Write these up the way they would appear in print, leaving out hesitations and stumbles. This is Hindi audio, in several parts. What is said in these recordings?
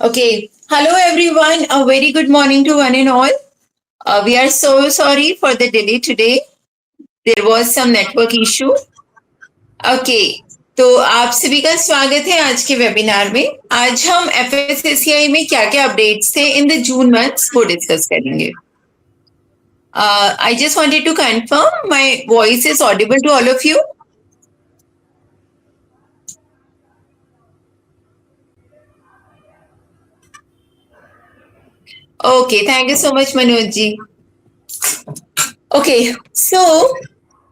Okay. Hello, everyone. A very good morning to one and all. We are so sorry for the delay today. There was some network issue. Okay. तो आप सभी का स्वागत है आज के वेबिनार में। आज हम एफएसएससीआई में क्या-क्या अपडेट्स थे इन द जून मंथ्स वो डिस्कस करेंगे। I just wanted to confirm my voice is audible to all of you. Okay, thank you so much, Manoj ji. Okay, so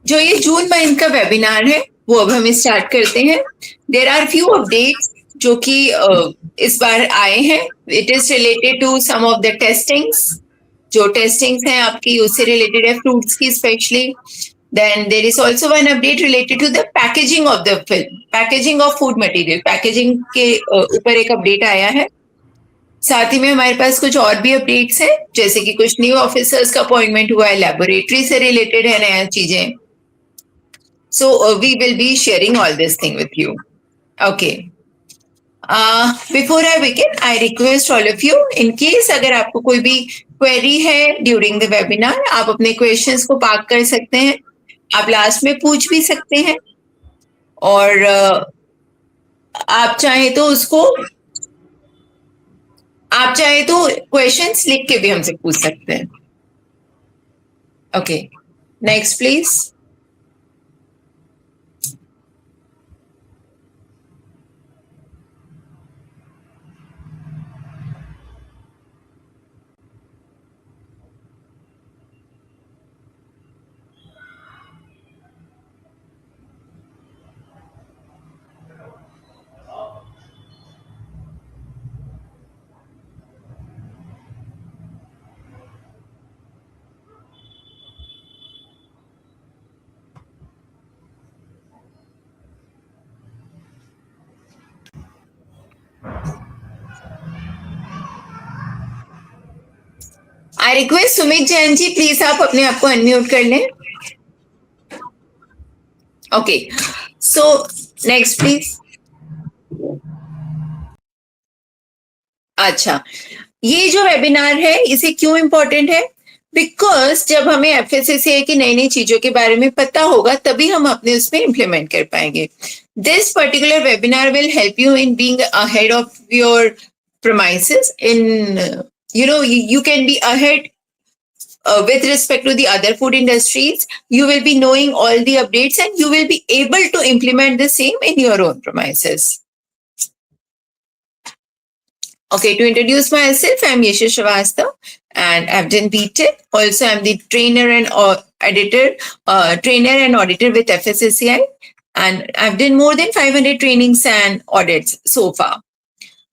जो ये जून मंथ का वेबिनार है वो अब हम स्टार्ट करते हैं। देर आर फ्यू अपडेट्स जो कि इस बार आए हैं। It is related to some of the testings. जो टेस्टिंग्स हैं आपकी उससे रिलेटेड है, फ्रूट्स की specially. Then there is also one update related to the packaging of the film, packaging of food material, packaging के ऊपर एक अपडेट आया है। साथ ही में हमारे पास कुछ और भी अपडेट्स हैं, जैसे कि कुछ न्यू ऑफिसर्स का अपॉइंटमेंट हुआ है, लेबोरेटरी से रिलेटेड है नया चीजें। So we will be sharing all this thing with you. Okay. Before I begin, I request all of you, in case अगर आपको कोई भी query है during the webinar, आप अपने questions को पार्क कर सकते हैं। आप लास्ट में पूछ भी सकते हैं और आप चाहे तो क्वेश्चंस लिख के भी हमसे पूछ सकते हैं। Okay, next please. I request Sumit Jain ji, please आप अपने आप को अनम्यूट कर लें। Okay, so next please. अच्छा, ये जो वेबिनार है इसे क्यों इंपॉर्टेंट है? बिकॉज जब हमें एफएसएससीआई की नई नई चीजों के बारे में पता होगा तभी हम अपने उसमें इम्प्लीमेंट कर पाएंगे। This particular webinar will help you in being ahead of your premises in you can be ahead with respect to the other food industries. You will be knowing all the updates and you will be able to implement the same in your own premises. Okay, to introduce myself, I'm Yesha Shrivastava and I've done BTech. Also, I'm the trainer and auditor with FSSCI, and I've done more than 500 trainings and audits so far.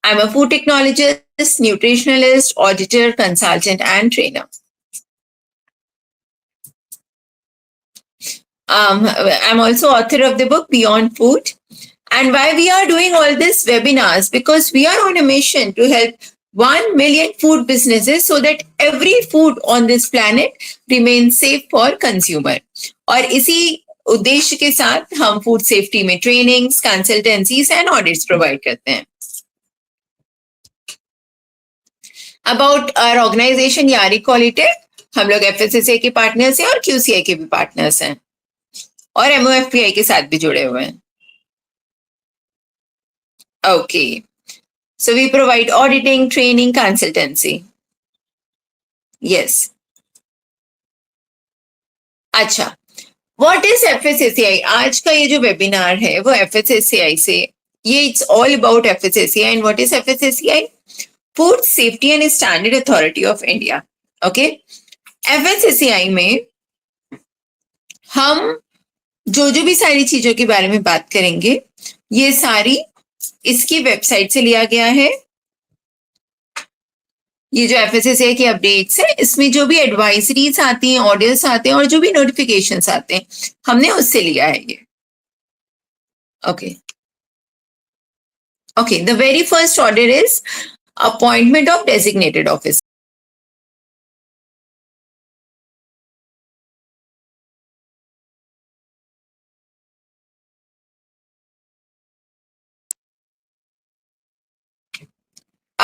I'm a food technologist, nutritionalist, auditor, consultant, and trainer. I'm also author of the book Beyond Food. And why we are doing all these webinars? Because we are on a mission to help 1 million food businesses so that every food on this planet remains safe for consumer. और इसी उद्देश्य के साथ हम फूड सेफ्टी में trainings, consultancies and audits provide करते हैं। अबाउट आवर ऑर्गेनाइजेशन यारी क्वालिटेड, हम लोग एफएसएससीआई के पार्टनर्स हैं और क्यूसीआई के भी पार्टनर्स हैं और एमओएफपीआई के साथ भी जुड़े हुए हैं। Okay. So we provide auditing, training, consultancy. Yes. अच्छा, what is FSSAI? आज का ये जो वेबिनार है वो FSSAI से, ये it's all about FSSAI. And what is FSSAI? Food Safety and Standard Authority of India. Okay. FSSAI में हम जो भी सारी चीजों के बारे में बात करेंगे ये सारी इसकी वेबसाइट से लिया गया है। ये जो एफएसएसए की अपडेट्स है इसमें जो भी एडवाइजरीज आती हैं, ऑर्डर्स आते हैं और जो भी नोटिफिकेशंस आते हैं हमने उससे लिया है ये। Okay okay, the very first order is appointment of designated office.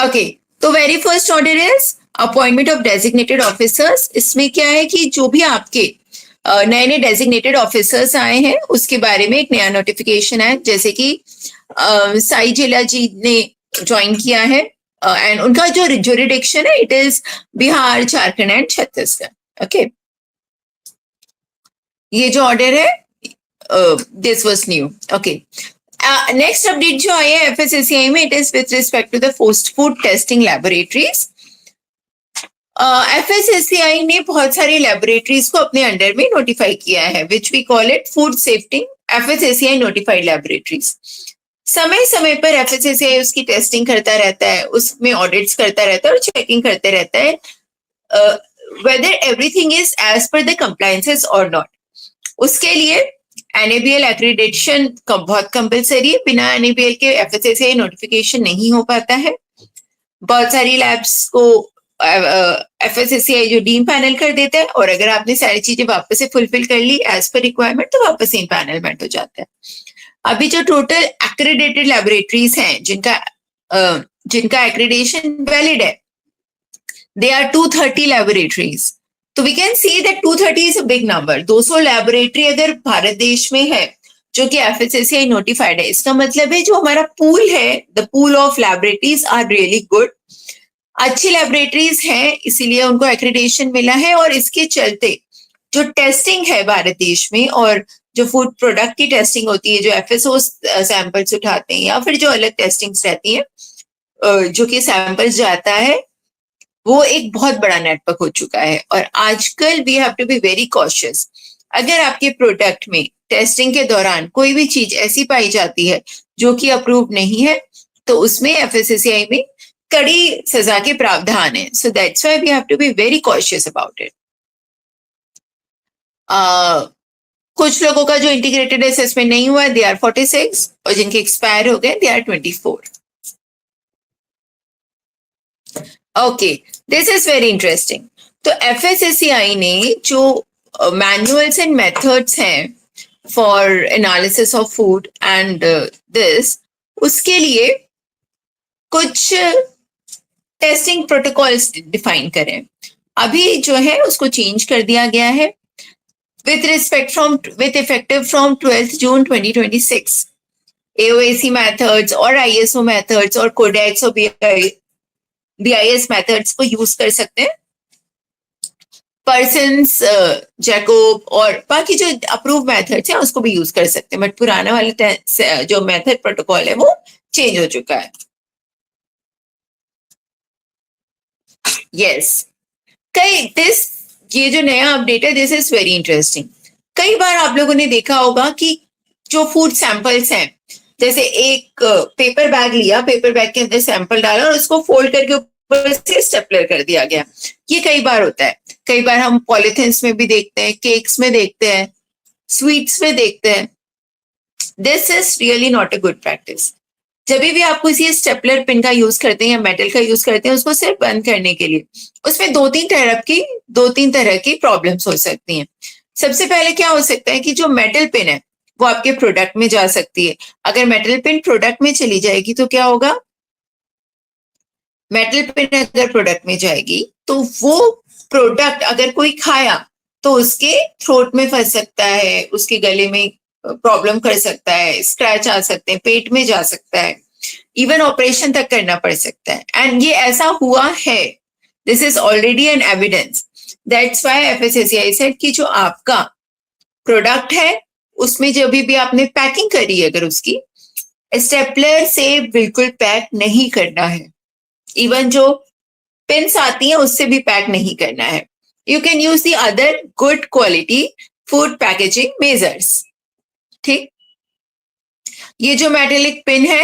Okay, तो very first order is appointment of designated officers. इसमें क्या है कि जो भी आपके नए नए डेजिग्नेटेड ऑफिसर्स आए हैं उसके बारे में एक नया नोटिफिकेशन है, जैसे कि साई जिला जी ने ज्वाइन किया है एंड उनका जो जुरिडिक्शन है it is Bihar, Jharkhand and Chhattisgarh. Okay, ये जो ऑर्डर है this was new. Okay, next update जो आई है एफएसएससीआई में, it is with respect to the food testing laboratories. FSSCI ने बहुत सारी लैबोरेटरीज को अपने अंडर में नोटिफाई किया है, which we call it food safety FSSCI notified laboratories. समय समय पर एफएसएससीआई उसकी टेस्टिंग करता रहता है, उसमें ऑडिट्स करता रहता है और चेकिंग करते रहता है whether everything is as per the compliances और नॉट। उसके लिए एनएबीएल एक्रीडेशन बहुत कंपलसरी है, बिना एनएबीएल के एफएसएससीआई नोटिफिकेशन नहीं हो पाता है। बहुत सारी लैब्स को एफएसएससीआई जो डीम पैनल कर देता है, और अगर आपने सारी चीजें वापस से फुलफिल कर ली एज पर रिक्वायरमेंट तो वापस इन पैनलमेंट हो जाता है। अभी जो टोटल एक्रेडिटेड लैबोरेटरीज हैं जिनका एक्रेडिटेशन वैलिड है, दे आर 230 लैबोरेटरीज। तो we can see that 230 is a big number. 200 laboratory अगर भारत देश में है जो कि एफएसएससीआई नोटिफाइड है, इसका मतलब है जो हमारा पूल है, the pool of laboratories are really good, अच्छी लैबोरेटरीज हैं, इसीलिए उनको एक्रेडिटेशन मिला है। और इसके चलते जो टेस्टिंग है भारत देश में, और जो फूड प्रोडक्ट की टेस्टिंग होती है, जो एफएसओ सैंपल्स उठाते हैं या फिर जो अलग टेस्टिंग्स रहती हैं जो कि सैंपल्स जाता है, वो एक बहुत बड़ा नेटवर्क हो चुका है। और आजकल we have to be very cautious. अगर आपके प्रोडक्ट में टेस्टिंग के दौरान कोई भी चीज ऐसी पाई जाती है जो कि अप्रूव नहीं है, तो उसमें एफएसएससीआई में कड़ी सजा के प्रावधान है। So that's why we have to be very cautious about it. कुछ लोगों का जो इंटीग्रेटेड असेसमेंट नहीं हुआ है, दे आर 46, और जिनके एक्सपायर हो गए they are 24। Okay, this is very interesting. तो एफएसएससीआई ने जो मैनुअल्स एंड मेथड्स हैं for analysis of food and this, उसके लिए कुछ टेस्टिंग प्रोटोकॉल्स डिफाइन करें। अभी जो है उसको चेंज कर दिया गया है with effective from 12th June 2026. AOAC methods और ISO methods और Codex और BIS methods को यूज कर सकते हैं। पर्सन्स, जैकोब और बाकी जो अप्रूव मेथड्स हैं उसको भी यूज कर सकते हैं, बट पुराना वाला जो मेथड प्रोटोकॉल है वो चेंज हो चुका है। यस, ये जो नया अपडेट है दिस इज वेरी इंटरेस्टिंग। कई बार आप लोगों ने देखा होगा कि जो फूड सैंपल्स हैं, जैसे एक पेपर बैग लिया, पेपर बैग के अंदर सैंपल डाला और उसको फोल्ड करके ऊपर से स्टेपलर कर दिया गया। ये कई बार होता है। कई बार हम पॉलिथिन्स में भी देखते हैं, केक्स में देखते हैं, स्वीट्स में देखते हैं। This is really not a good practice. जब भी आप किसी स्टेपलर पिन का यूज करते हैं या मेटल का यूज करते हैं उसको सिर्फ बंद करने के लिए, उसमें दो तीन तरह की प्रॉब्लम्स हो सकती हैं। सबसे पहले क्या हो सकता है कि जो मेटल पिन है वो आपके प्रोडक्ट में जा सकती है। अगर मेटल पिन प्रोडक्ट में चली जाएगी तो क्या होगा? मेटल पिन अगर प्रोडक्ट में जाएगी तो वो प्रोडक्ट अगर कोई खाया तो उसके थ्रोट में फंस सकता है, उसके गले में प्रॉब्लम कर सकता है, स्क्रैच आ सकते हैं, पेट में जा सकता है, इवन ऑपरेशन तक करना पड़ सकता है। एंड ये ऐसा हुआ है, this is already an evidence. That's why FSSCI said कि जो आपका प्रोडक्ट है उसमें जब भी आपने पैकिंग करी है, अगर उसकी स्टेपलर से बिल्कुल पैक नहीं करना है, इवन जो पिन्स आती हैं उससे भी पैक नहीं करना है। You can use the other good quality food packaging measures. ठीक, ये जो मेटेलिक पिन है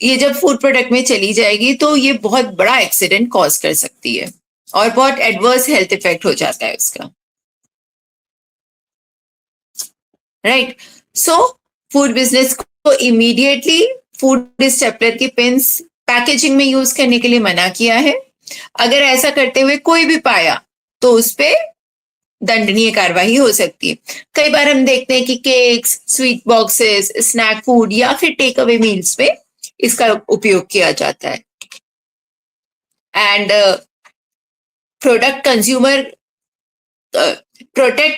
ये जब फूड प्रोडक्ट में चली जाएगी तो ये बहुत बड़ा एक्सीडेंट कॉज कर सकती है और बहुत एडवर्स हेल्थ इफेक्ट हो जाता है उसका। राइट, सो फूड बिजनेस को इमीडिएटली फूड स्टेपलर की पिन्स पैकेजिंग में यूज करने के लिए मना किया है। अगर ऐसा करते हुए कोई भी पाया तो उस पर दंडनीय कार्रवाई हो सकती है। कई बार हम देखते हैं कि cakes, sweet boxes, snack food या फिर टेक अवे मील्स में इसका उपयोग किया जाता है। And protect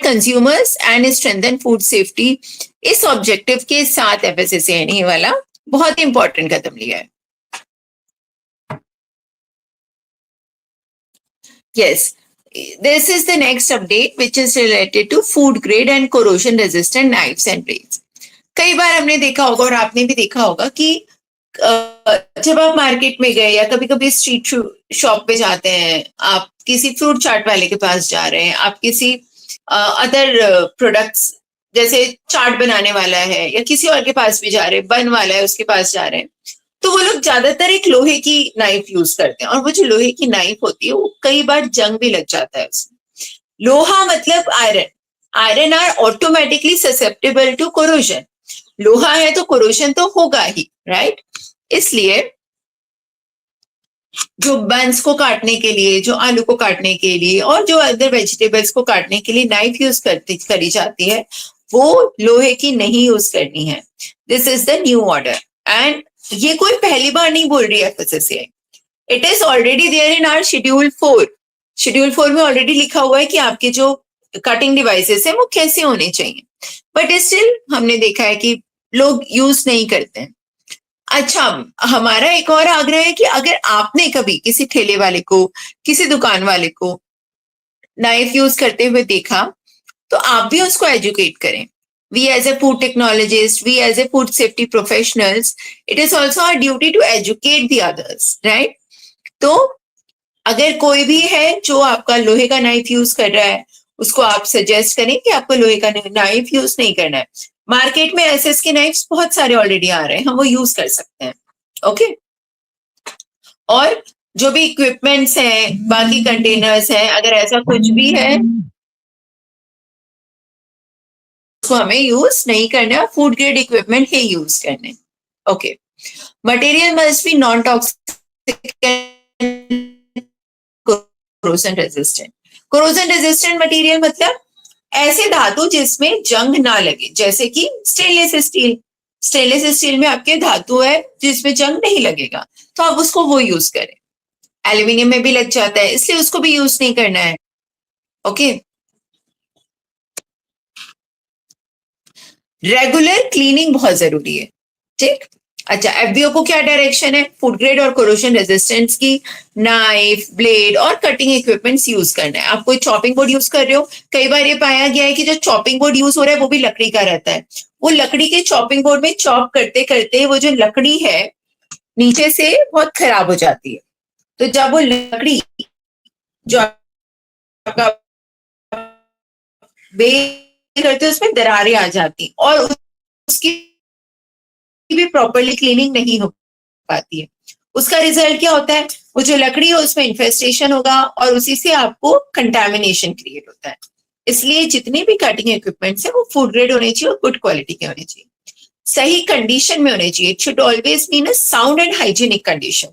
consumers and strengthen food safety. इस ऑब्जेक्टिव के साथ एफएसएसएआई वाला बहुत इंपॉर्टेंट कदम लिया है। Yes, this is the next update which is related to food grade and corrosion resistant knives and blades. कई बार हमने देखा होगा और आपने भी देखा होगा कि जब आप मार्केट में गए या कभी कभी स्ट्रीट शॉप पे जाते हैं, आप किसी फ्रूट चाट वाले के पास जा रहे हैं, आप किसी अदर प्रोडक्ट्स जैसे चाट बनाने वाला है या किसी और के पास भी जा रहे हैं, बन वाला है उसके पास जा रहे हैं, तो वो लोग ज्यादातर एक लोहे की नाइफ यूज करते हैं और वो जो लोहे की नाइफ होती है वो कई बार जंग भी लग जाता है उसमें। लोहा मतलब iron, iron are automatically susceptible to corrosion. लोहा है तो कोरोजन तो होगा ही, राइट? इसलिए जो बंस को काटने के लिए, जो आलू को काटने के लिए और जो अदर वेजिटेबल्स को काटने के लिए नाइफ यूज करी जाती है, वो लोहे की नहीं यूज करनी है। This is the new order and ये कोई पहली बार नहीं बोल रही है FSSAI. It is already there in our schedule 4। Schedule 4 में ऑलरेडी लिखा हुआ है कि आपके जो कटिंग डिवाइसेस है वो कैसे होने चाहिए, बट स्टिल हमने देखा है कि लोग यूज नहीं करते हैं। अच्छा, हमारा एक और आग्रह है कि अगर आपने कभी किसी ठेले वाले को, किसी दुकान वाले को नाइफ यूज करते हुए देखा तो आप भी उसको एजुकेट करें। We as a food technologists, we as a food safety professionals, it is also our duty to educate the others, right? तो अगर कोई भी है जो आपका लोहे का नाइफ यूज कर रहा है, उसको आप सजेस्ट करें कि आपको लोहे का नाइफ यूज नहीं करना है। मार्केट में एसएस के नाइफ्स बहुत सारे ऑलरेडी आ रहे हैं, हम वो यूज कर सकते हैं। ओके, और जो भी इक्विपमेंट्स हैं, बाकी कंटेनर्स हैं, अगर ऐसा कुछ भी है उसको हमें यूज नहीं करना, फूड ग्रेड इक्विपमेंट ही यूज करने। Okay, material must be non toxic, corrosion resistant. Corrosion resistant material मतलब ऐसे धातु जिसमें जंग ना लगे, जैसे कि स्टेनलेस स्टील। स्टेनलेस स्टील में आपके धातु है जिसमें जंग नहीं लगेगा, तो आप उसको वो यूज करें। एल्यूमिनियम में भी लग जाता है, इसलिए उसको भी यूज नहीं करना है। ओके, रेगुलर क्लीनिंग बहुत जरूरी है, ठीक? अच्छा, एफबीओ को क्या डायरेक्शन है? फूड ग्रेड और कोरोजन रेजिस्टेंस की नाइफ, ब्लेड और कटिंग इक्विपमेंट्स यूज करना है। आप कोई चॉपिंग बोर्ड यूज कर रहे हो, कई बार ये पाया गया है कि जो चॉपिंग बोर्ड यूज हो रहा है वो भी लकड़ी का रहता है। वो लकड़ी के चॉपिंग बोर्ड में चॉप करते करते वो जो लकड़ी है नीचे से बहुत खराब हो जाती है, तो जब वो लकड़ी जो आपका बेक करते उसमें दरारें आ जाती और उसकी भी प्रॉपरली क्लीनिंग नहीं हो पाती है। उसका रिजल्ट क्या होता है? वो जो लकड़ी है उसमें इन्फेस्टेशन होगा और उसी से आपको कंटामिनेशन क्रिएट होता है। इसलिए जितने भी कटिंग इक्विपमेंट्स है वो फूड ग्रेड होने चाहिए और गुड क्वालिटी के होने चाहिए, सही कंडीशन में होने चाहिए। It should always be in a sound and hygienic condition,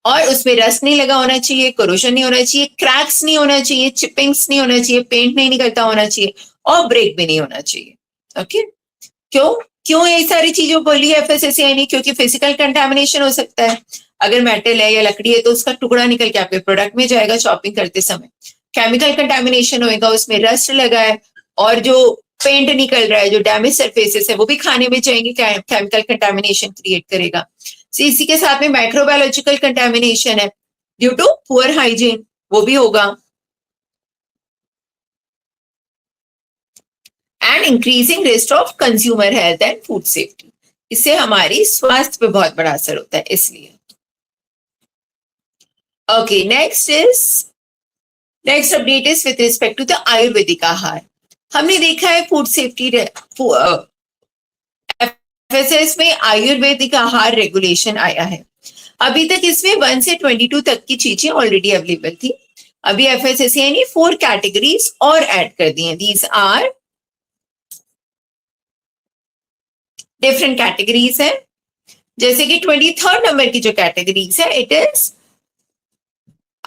और उसमें रस्ट नहीं लगा होना चाहिए, कोरोजन नहीं होना चाहिए, क्रैक्स नहीं होना चाहिए, चिपिंग्स नहीं होना चाहिए, पेंट नहीं निकलता होना चाहिए और ब्रेक भी नहीं होना चाहिए। ओके, क्यों क्यों ये सारी चीजों बोली है एफएसएसएआई ने? क्योंकि फिजिकल कंटामिनेशन हो सकता है। अगर मेटल है या लकड़ी है तो उसका टुकड़ा निकल के आपके प्रोडक्ट में जाएगा चॉपिंग करते समय। केमिकल कंटामिनेशन होएगा, उसमें रस्ट लगा है और जो पेंट निकल रहा है, जो डैमेज सरफेसेस है वो भी खाने में जाएंगे, केमिकल कंटामिनेशन क्रिएट करेगा। इसी के साथ में माइक्रोबायोलॉजिकल कंटामिनेशन है ड्यू टू पुअर हाइजीन, वो भी होगा। And increasing risk of consumer health and food safety, इससे हमारी स्वास्थ्य पे बहुत बड़ा असर होता है। इसलिए okay, next update is with respect to the Ayurvedic आहार। हमने देखा है फूड सेफ्टी एफएसएस में आयुर्वेदिक आहार रेगुलेशन आया है। अभी तक इसमें 1 से 22 तक की चीजें ऑलरेडी अवेलेबल थी। अभी एफएसएसएआई ने 4 कैटेगरीज और ऐड कर दी हैं। दीज आर डिफरेंट कैटेगरीज है, जैसे कि 23rd नंबर की जो कैटेगरीज है, इट इज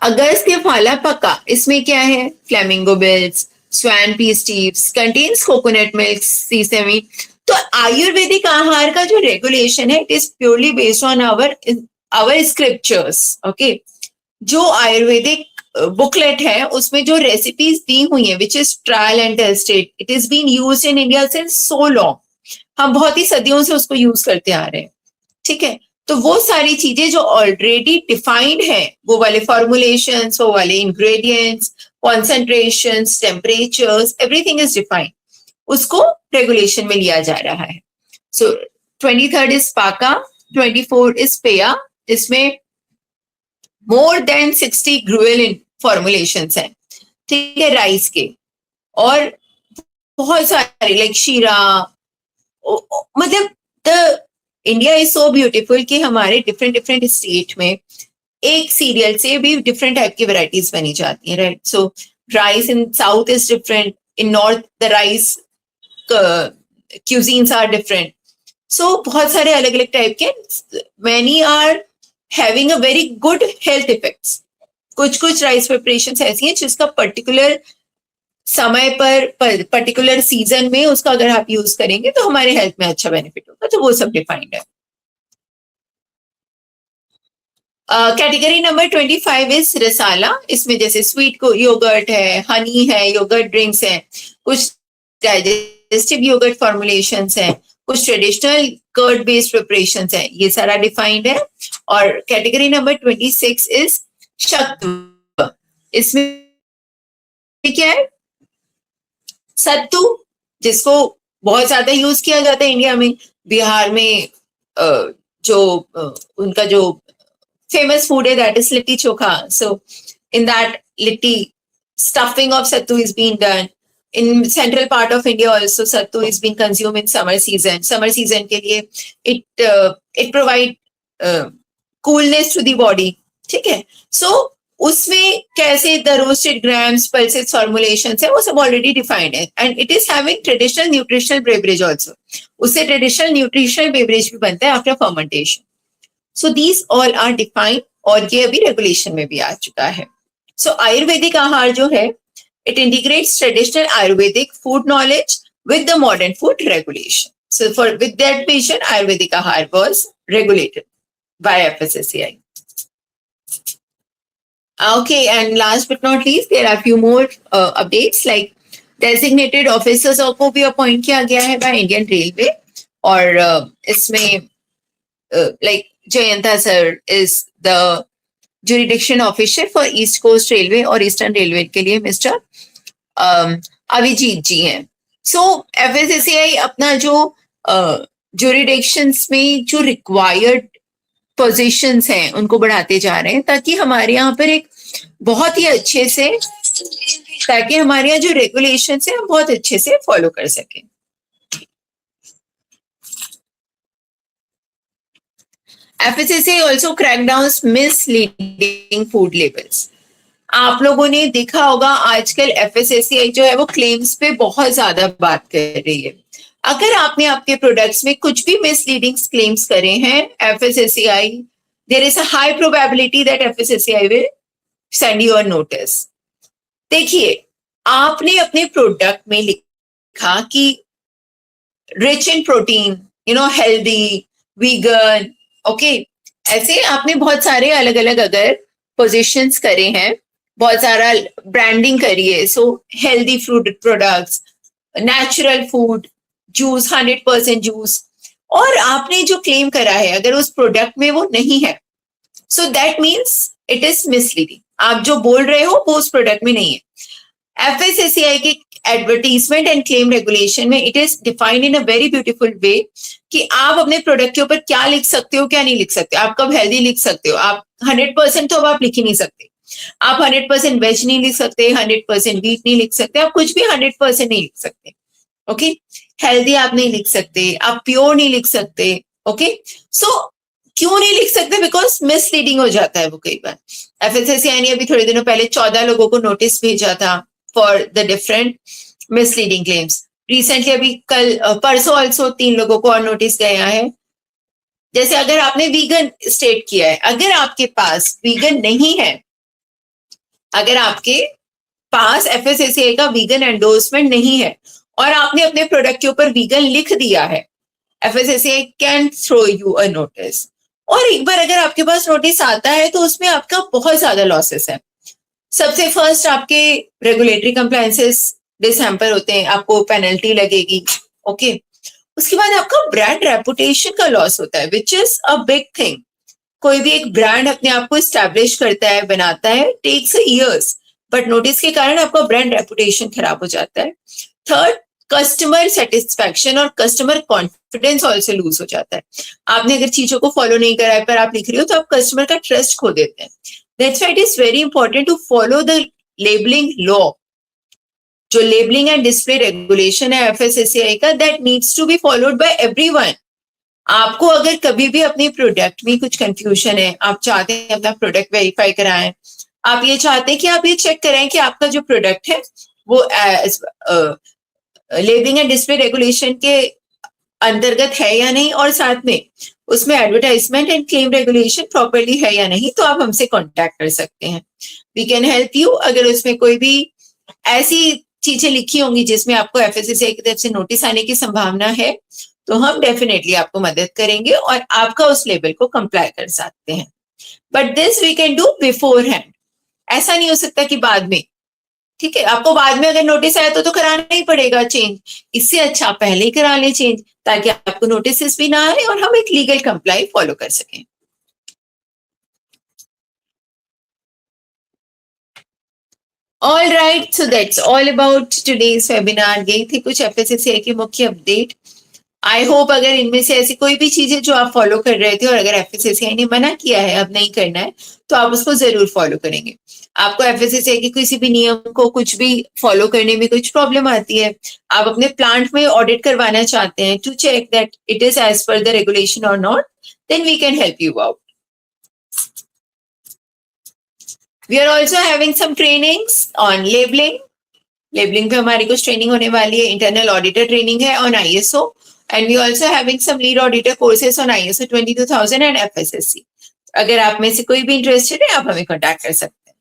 अगस्त्य फाला पका। इसमें क्या है? Flamingo bills, swan piece tips, contains coconut milk, sesame. तो आयुर्वेदिक आहार का जो रेगुलेशन है, it is purely based on our our scriptures, okay, जो आयुर्वेदिक बुकलेट है उसमें जो रेसिपीज दी हुई है which is trial and tested, it is been use in India since so long, हम बहुत ही सदियों से उसको यूज करते आ रहे हैं, ठीक है। तो वो सारी चीजें जो ऑलरेडी डिफाइंड है, वो वाले फॉर्मुलेशंस, वो वाले ingredients, concentrations, temperatures, everything is defined, उसको रेगुलेशन में लिया जा रहा है। सो 23rd इज पाका, 24 इज पेया, इसमें मोर देन 60 ग्रुएलिन फॉर्मुलेशंस हैं, ठीक है, राइस के, और बहुत सारे लाइक शीरा, मतलब the India is so beautiful कि हमारे डिफरेंट डिफरेंट स्टेट में एक सीरियल से भी डिफरेंट टाइप की वेराइटीज बनी जाती है, right. So rice in south is different, in north the rice cuisines are different. So बहुत सारे अलग अलग टाइप के, many are having a very good health effects. कुछ कुछ राइस प्रिपरेशंस ऐसी हैं जिसका पर्टिकुलर समय पर पर्टिकुलर सीजन में उसका अगर आप यूज करेंगे तो हमारे हेल्थ में अच्छा बेनिफिट होगा, तो वो सब डिफाइंड है। कैटेगरी नंबर 25 इज रसाला, इसमें जैसे स्वीट को योगर्ट है, हनी है, योगर्ट ड्रिंक्स है, कुछ डाइजेस्टिव योगर्ट फॉर्मुलेशंस हैं, कुछ ट्रेडिशनल कर्ड बेस्ड प्रिपरेशंस हैं, ये सारा डिफाइंड है। और कैटेगरी नंबर 26 इज शक्तु, इसमें क्या है, सत्तू, जिसको बहुत ज्यादा यूज किया जाता है इंडिया में, बिहार में जो उनका जो फेमस फूड है that is litti chokha, so in that litti stuffing of sattu is being done. In central part of India also sattu is being consumed in summer season. Summer season के लिए it provide coolness to the body, ठीक है। So उसमें कैसे the roasted grams, pulses, formulations है, वो सब already defined है, and it is having traditional nutritional beverage also. उससे traditional nutritional beverage भी बनता है after fermentation. So these all are defined और ये अभी regulation में भी आ चुका है। So आयुर्वेदिक आहार जो है, it integrates traditional Ayurvedic food knowledge with the modern food regulation. So with that vision, Ayurvedic ahar was regulated by FSSAI. Okay, and last but not least, there are a few more updates like designated officers को भी appoint किया गया है by Indian Railway, और इसमें like Jayanta sir is the jurisdiction officer for East Coast Railway और Eastern Railway के लिए मिस्टर अभिजीत जी हैं। सो FSSAI अपना जो jurisdictions में जो required positions हैं उनको बढ़ाते जा रहे हैं, ताकि हमारे यहाँ पर एक बहुत ही अच्छे से, ताकि हमारे यहाँ जो regulations हैं हम बहुत अच्छे से follow कर सकें। FSSAI also cracked down misleading food labels. आप लोगों ने देखा होगा आजकल FSSAI जो है वो क्लेम्स पे बहुत ज्यादा बात कर रही है। अगर आपने आपके प्रोडक्ट्स में कुछ भी मिसलीडिंग क्लेम्स करे हैं, FSSAI, there is a high probability that FSSAI will send you a notice. देखिए, आपने अपने प्रोडक्ट में लिखा कि rich in protein, healthy, vegan, okay, ऐसे आपने बहुत सारे अलग अलग अगर पोजीशंस करे हैं, बहुत सारा ब्रांडिंग करिए, so healthy food products, natural food, juice, 100% juice, और आपने जो क्लेम करा है अगर उस प्रोडक्ट में वो नहीं है, so that means it is misleading. आप जो बोल रहे हो वो उस प्रोडक्ट में नहीं है। FSSAI के एडवर्टीजमेंट एंड क्लेम रेगुलेशन में it is defined in a very beautiful way कि आप अपने प्रोडक्ट के ऊपर क्या लिख सकते हो, क्या नहीं लिख सकते। आप कब हेल्दी लिख सकते हो, आप 100% तो अब आप लिख ही नहीं सकते, आप 100% वेज नहीं लिख सकते, 100% वीट नहीं लिख सकते, आप कुछ भी 100% नहीं लिख सकते, ओके। हेल्दी आप नहीं लिख सकते, आप प्योर नहीं लिख सकते, ओके। सो क्यों नहीं लिख सकते? बिकॉज मिसलीडिंग हो जाता है वो कई बार। FSSAI ने अभी थोड़े दिनों पहले 14 लोगों को नोटिस भेजा था for the different misleading claims. Recently अभी कल परसों ऑल्सो 3 लोगों को और नोटिस गया है। जैसे अगर आपने वीगन स्टेट किया है, अगर आपके पास वीगन नहीं है, अगर आपके पास FSSAI का वीगन एंडोर्समेंट नहीं है और आपने अपने प्रोडक्ट के ऊपर वीगन लिख दिया है, FSSAI can throw you a notice. और एक बार अगर आपके पास नोटिस आता है तो उसमें आपका बहुत ज्यादा लॉसेस है। सबसे फर्स्ट आपके रेगुलेटरी कंप्लायंसेस डिसहेम्पर होते हैं, आपको पेनल्टी लगेगी। ओके, उसके बाद आपका ब्रांड रेपुटेशन का लॉस होता है, which is a big thing. कोई भी एक ब्रांड अपने आप को स्टैब्लिश करता है, बनाता है, टेक्स इयर्स, बट नोटिस के कारण आपका ब्रांड रेपुटेशन खराब हो जाता है। थर्ड, कस्टमर सेटिस्फैक्शन और कस्टमर कॉन्फिडेंस ऑल्सो लूज हो जाता है। आपने अगर चीजों को फॉलो नहीं करा है पर आप लिख रही हो तो आप कस्टमर का ट्रस्ट खो देते हैं। That's why it is very important to follow the labelling law. जो लेबलिंग एंड डिस्प्ले रेगुलेशन है एफएसएससीआई का, that needs to be followed by everyone. आपको अगर कभी भी अपने प्रोडक्ट में कुछ कंफ्यूजन है, आप चाहते हैं अपना प्रोडक्ट वेरीफाई कराएं, आप ये चाहते हैं कि आप ये चेक करें कि आपका जो प्रोडक्ट है वो लेबलिंग एंड डिस्प्ले रेगुलेशन के अंतर्गत है या नहीं, और साथ में उसमें advertisement and claim regulation properly है या नहीं, तो आप हमसे कांटेक्ट कर सकते हैं। We can help you. अगर उसमें कोई भी ऐसी चीजें लिखी होंगी जिसमें आपको एफएससीआई की तरफ से नोटिस आने की संभावना है, तो हम डेफिनेटली आपको मदद करेंगे और आपका उस लेवल को कंप्लाई कर सकते हैं। But this we can do beforehand. ऐसा नहीं हो सकता कि बाद में, ठीक है, आपको बाद में अगर नोटिस आया तो कराना ही पड़ेगा चेंज। इससे अच्छा आप पहले ही करा लें चेंज, ताकि आपको नोटिस भी ना आए और हम एक लीगल कंप्लाई फॉलो कर सकें। All right, so that's all about today's webinar. ये थी कुछ एफएससीआई की मुख्य अपडेट। आई होप अगर इनमें से ऐसी कोई भी चीजें जो आप फॉलो कर रहे थे और अगर एफएससीआई ने मना किया है अब नहीं करना है, तो आप उसको जरूर फॉलो करेंगे। आपको एफएससीआई के किसी भी नियम को कुछ भी फॉलो करने में कुछ प्रॉब्लम आती है, आप अपने प्लांट में ऑडिट करवाना चाहते हैं to check that it is as per the regulation और not, then we can help you out. We are also having some trainings on labelling. Labelling पे हमारी कुछ ट्रेनिंग होने वाली है, इंटरनल ऑडिटर ट्रेनिंग है on ISO, and we also having some lead auditor courses on ISO 22000 and FSSC. अगर आप में से कोई भी इंटरेस्टेड है, आप हमें कांटेक्ट कर सकते हैं।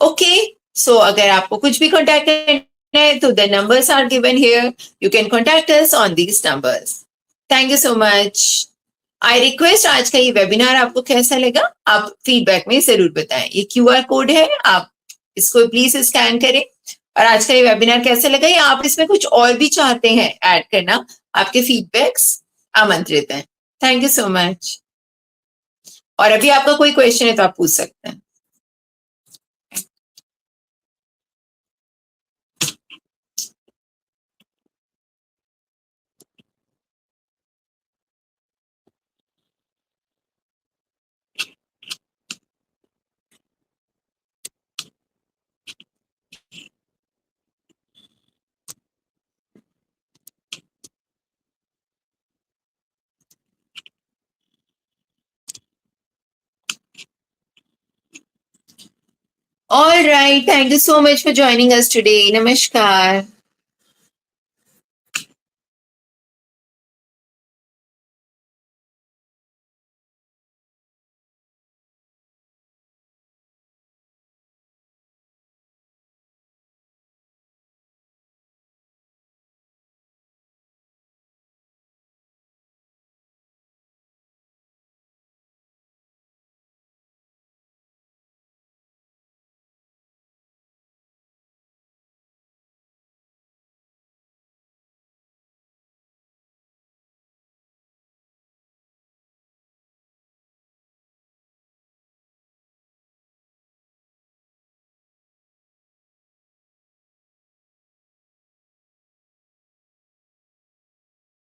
ओके, सो अगर आपको कुछ भी कांटेक्ट करना है तो the numbers are given here, you can contact us on these numbers. Thank you so much. I request, आज का ये वेबिनार आपको कैसा लगा आप फीडबैक में जरूर बताएं। ये क्यूआर कोड है, आप इसको प्लीज स्कैन करें। और आज का ये वेबिनार कैसा लगा, या आप इसमें कुछ और भी चाहते हैं ऐड करना, आपके फीडबैक्स आमंत्रित हैं। Thank you so much. और अभी आपका कोई क्वेश्चन है तो आप पूछ सकते हैं। All right, thank you so much for joining us today. Namaskar.